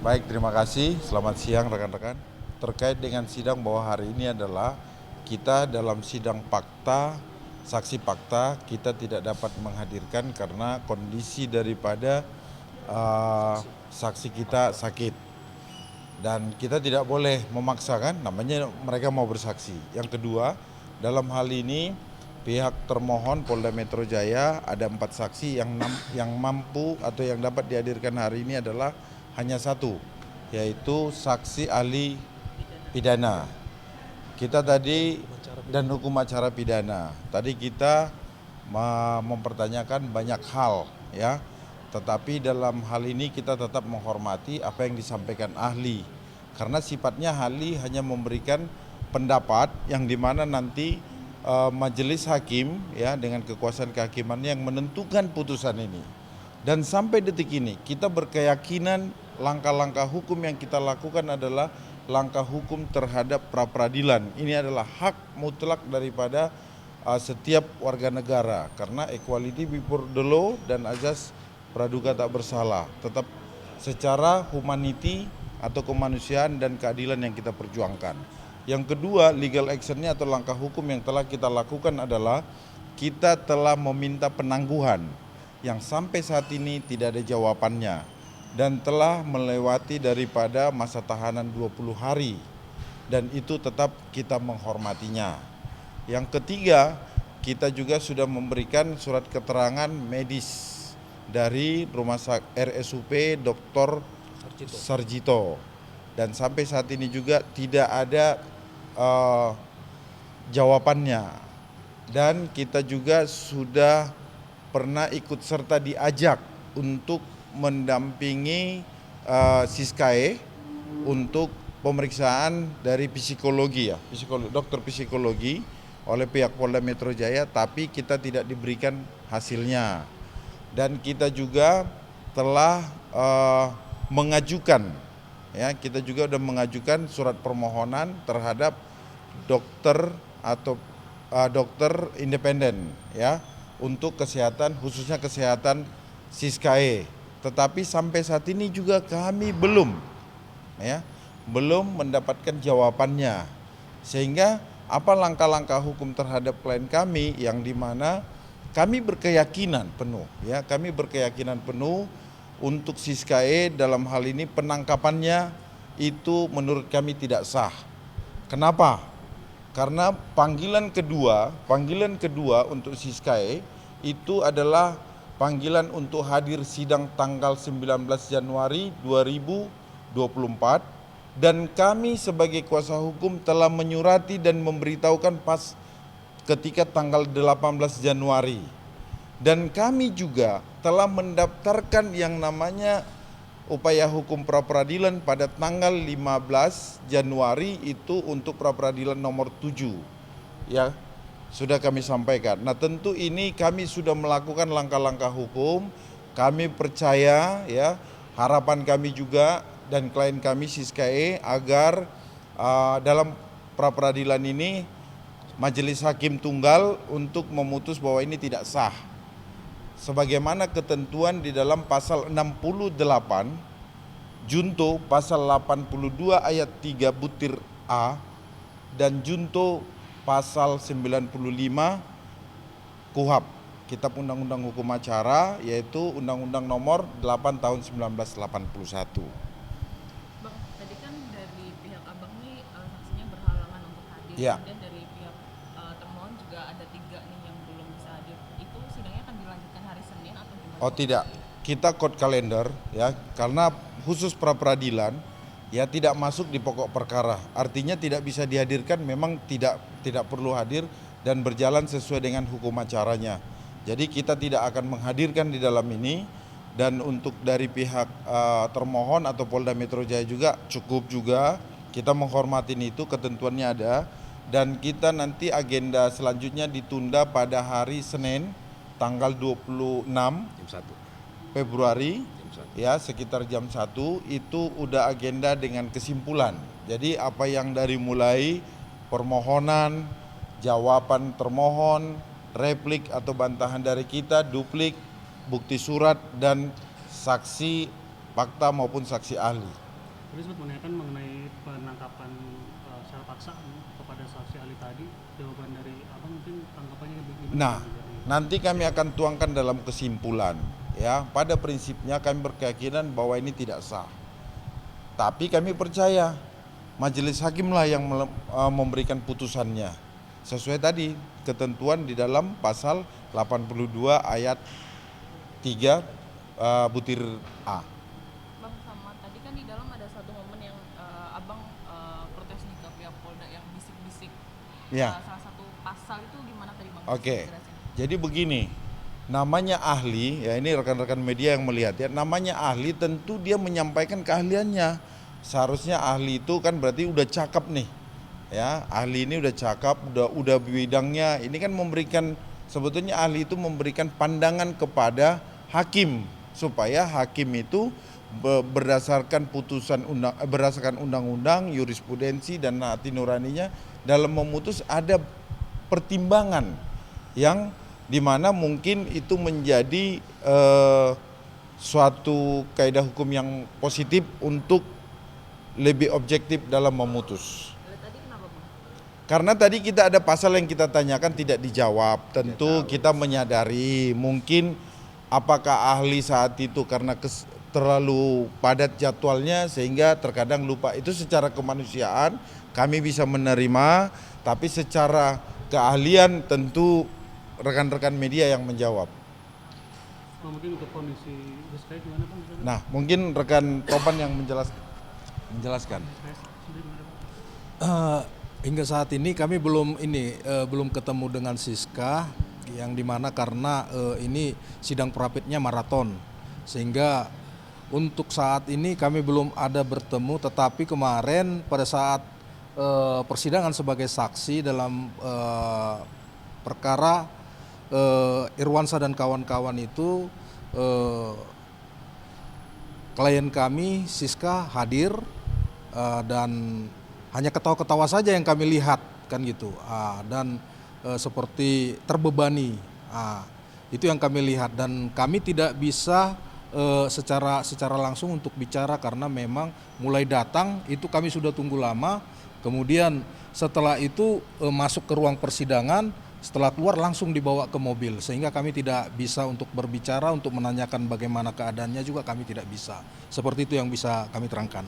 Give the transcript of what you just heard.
Baik, terima kasih. Selamat siang rekan-rekan. Terkait dengan sidang bahwa hari ini adalah kita dalam sidang fakta, saksi fakta, kita tidak dapat menghadirkan karena kondisi daripada saksi kita sakit. Dan kita tidak boleh memaksakan, namanya mereka mau bersaksi. Yang kedua, dalam hal ini pihak termohon Polda Metro Jaya ada 4 saksi yang mampu atau yang dapat dihadirkan hari ini adalah hanya satu, yaitu saksi ahli pidana. Kita tadi dan hukum acara pidana. Tadi kita mempertanyakan banyak hal ya. Tetapi dalam hal ini kita tetap menghormati apa yang disampaikan ahli. Karena sifatnya ahli hanya memberikan pendapat yang dimana nanti majelis hakim ya dengan kekuasaan kehakimannya yang menentukan putusan ini. Dan sampai detik ini kita berkeyakinan langkah-langkah hukum yang kita lakukan adalah langkah hukum terhadap pra-peradilan. Ini adalah hak mutlak daripada setiap warga negara karena equality before the law dan azas praduga tak bersalah. Tetap secara humanity atau kemanusiaan dan keadilan yang kita perjuangkan. Yang kedua, legal actionnya atau langkah hukum yang telah kita lakukan adalah kita telah meminta penangguhan yang sampai saat ini tidak ada jawabannya dan telah melewati daripada masa tahanan 20 hari dan itu tetap kita menghormatinya. Yang ketiga, kita juga sudah memberikan surat keterangan medis dari Rumah Sakit RSUP Dr. Sarjito dan sampai saat ini juga tidak ada jawabannya. Dan kita juga sudah pernah ikut serta diajak untuk mendampingi Siskae untuk pemeriksaan dari psikologi ya, dokter psikologi oleh pihak Polda Metro Jaya, tapi kita tidak diberikan hasilnya. Dan kita juga telah mengajukan ya, kita juga sudah mengajukan surat permohonan terhadap dokter atau dokter independen ya untuk kesehatan, khususnya kesehatan Siskae. Tetapi sampai saat ini juga kami belum mendapatkan jawabannya. Sehingga apa langkah-langkah hukum terhadap klien kami yang dimana kami berkeyakinan penuh ya, kami berkeyakinan penuh untuk Siskae dalam hal ini penangkapannya itu menurut kami tidak sah. Kenapa? Karena panggilan kedua untuk Siskae itu adalah panggilan untuk hadir sidang tanggal 19 Januari 2024 dan kami sebagai kuasa hukum telah menyurati dan memberitahukan pas ketika tanggal 18 Januari. Dan kami juga telah mendaftarkan yang namanya upaya hukum pra-peradilan pada tanggal 15 Januari itu untuk pra-peradilan nomor 7 ya, sudah kami sampaikan. Nah tentu ini kami sudah melakukan langkah-langkah hukum. Kami percaya ya, harapan kami juga dan klien kami Siskae agar dalam pra-peradilan ini majelis hakim tunggal untuk memutus bahwa ini tidak sah sebagaimana ketentuan di dalam pasal 68 junto pasal 82 ayat 3 butir A dan junto pasal 95 KUHP, Kitab Undang-Undang Hukum Acara, yaitu Undang-Undang Nomor 8 Tahun 1981. Bang, tadi kan dari pihak Abang nih saksinya berhalangan untuk hadir, Ya. dan dari pihak termohon juga ada 3 nih yang belum bisa hadir. Itu sidangnya akan dilanjutkan hari Senin atau gimana? Oh tidak, kita code kalender ya, karena khusus pra-peradilan ya tidak masuk di pokok perkara. Artinya tidak bisa dihadirkan, memang tidak perlu hadir dan berjalan sesuai dengan hukum acaranya. Jadi kita tidak akan menghadirkan di dalam ini. Dan untuk dari pihak termohon atau Polda Metro Jaya juga cukup juga, kita menghormatin itu, ketentuannya ada. Dan kita nanti agenda selanjutnya ditunda pada hari Senin tanggal 26 Februari ya, sekitar jam 1 itu udah agenda dengan kesimpulan. Jadi apa yang dari mulai permohonan, jawaban termohon, replik atau bantahan dari kita, duplik, bukti surat dan saksi fakta maupun saksi ahli. Tadi sempat menanyakan mengenai penangkapan secara paksa kepada saksi ahli tadi, jawaban dari abang mungkin tanggapannya gimana? Nah, nanti kami akan tuangkan dalam kesimpulan. Ya, pada prinsipnya kami berkeyakinan bahwa ini tidak sah. Tapi kami percaya majelis hakimlah yang memberikan putusannya. Sesuai tadi ketentuan di dalam pasal 82 ayat 3 butir A. Bang, sama tadi kan di dalam ada satu momen yang abang protes nih ke pihak Polda yang bisik-bisik. Ya. Salah satu pasal itu gimana tadi bang? Oke. Bisa dijelasin? Jadi begini, namanya ahli, ya ini rekan-rekan media yang melihat ya, namanya ahli tentu dia menyampaikan keahliannya. Seharusnya ahli itu kan berarti udah cakep nih. Ya, ahli ini udah cakep, udah bidangnya. Ini kan memberikan, sebetulnya ahli itu memberikan pandangan kepada hakim supaya hakim itu berdasarkan berdasarkan undang-undang, jurisprudensi dan hati nuraninya dalam memutus ada pertimbangan yang dimana mungkin itu menjadi suatu kaidah hukum yang positif untuk lebih objektif dalam memutus. Tadi kenapa bang? Karena tadi kita ada pasal yang kita tanyakan tidak dijawab. Tentu kita menyadari mungkin apakah ahli saat itu karena terlalu padat jadwalnya sehingga terkadang lupa. Itu secara kemanusiaan kami bisa menerima, tapi secara keahlian tentu rekan-rekan media yang menjawab. Mungkin untuk kondisi Rizky gimana bang? Nah, mungkin rekan Topan yang menjelaskan. Hingga saat ini kami belum ketemu dengan Siska, yang dimana karena ini sidang prapitnya maraton, sehingga untuk saat ini kami belum ada bertemu. Tetapi kemarin pada saat persidangan sebagai saksi dalam perkara Irwansyah dan kawan-kawan itu, klien kami Siska hadir dan hanya ketawa-ketawa saja yang kami lihat kan gitu, dan seperti terbebani, itu yang kami lihat, dan kami tidak bisa secara langsung untuk bicara karena memang mulai datang itu kami sudah tunggu lama. Kemudian setelah itu masuk ke ruang persidangan, setelah keluar langsung dibawa ke mobil, sehingga kami tidak bisa untuk berbicara, untuk menanyakan bagaimana keadaannya juga kami tidak bisa. Seperti itu yang bisa kami terangkan.